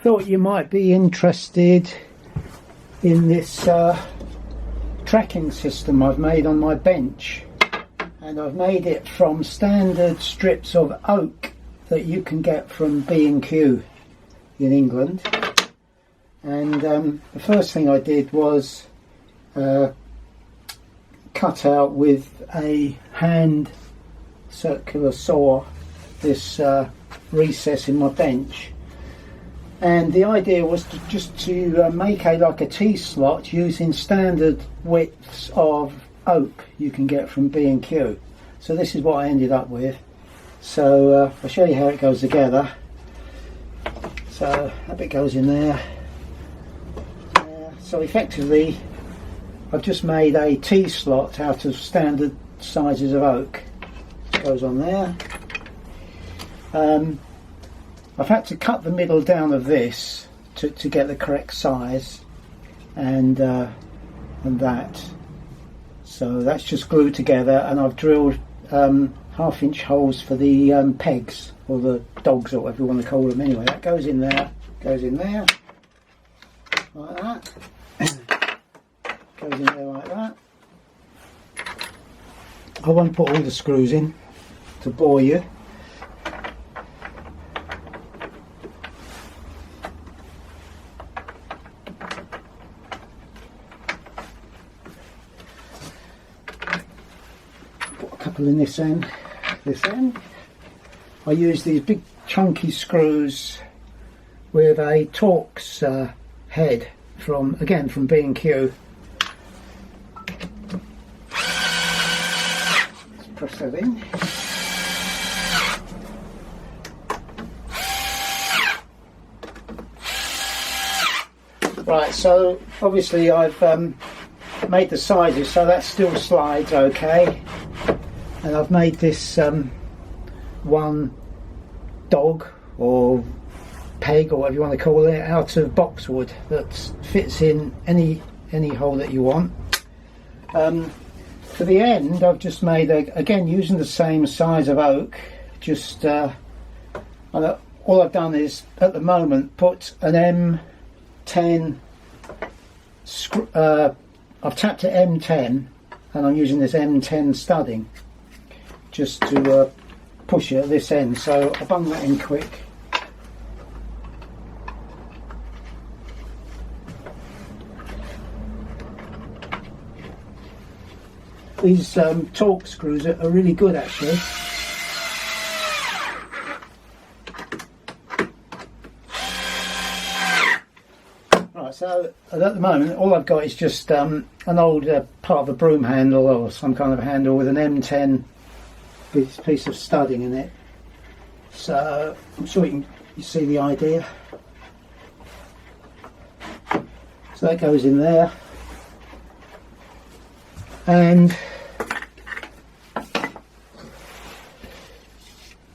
thought you might be interested in this tracking system I've made on my bench, and I've made it from standard strips of oak that you can get from B&Q in England. And the first thing I did was cut out with a hand circular saw this recess in my bench, and the idea was to make like a T-slot using standard widths of oak you can get from B&Q. So this is what I ended up with. So I'll show you how it goes together. So that bit goes in there. So effectively I've just made a T-slot out of standard sizes of oak. It goes on there. I've had to cut the middle down of this to get the correct size, and that. So that's just glued together, and I've drilled 1/2-inch holes for the pegs, or the dogs, or whatever you want to call them. Anyway, that goes in there, like that. Goes in there like that. I won't put all the screws in to bore you. Put a couple in this end. I use these big chunky screws with a Torx head from B&Q. Press that in. Right, so obviously I've made the sizes so that still slides okay, and I've made this one dog or peg or whatever you want to call it out of boxwood that fits in any hole that you want. For the end, I've just made, again using the same size of oak, just all I've done is at the moment put an M10, I've tapped at M10 and I'm using this M10 studding just to push it at this end, so I'll bung that in quick. These Torx screws are really good actually. Right, so at the moment all I've got is just an old part of a broom handle or some kind of handle with an M10 piece of studding in it. So I'm sure you see the idea. So that goes in there. And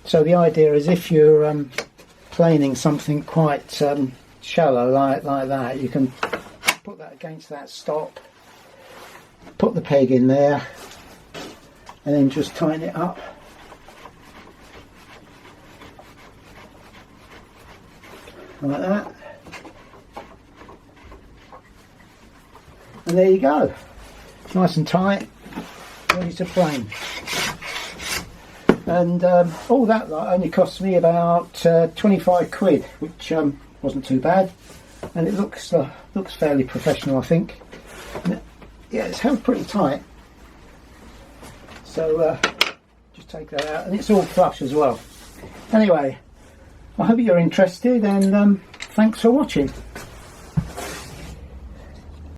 so the idea is if you're planing something quite shallow like that, you can put that against that stop, put the peg in there, and then just tighten it up. Like that. And there you go. Nice and tight, ready to plane. And all that only cost me about 25 quid, which wasn't too bad, and it looks fairly professional, I think. And yeah, it's held pretty tight. So just take that out, and it's all flush as well. Anyway, I hope you're interested, and thanks for watching.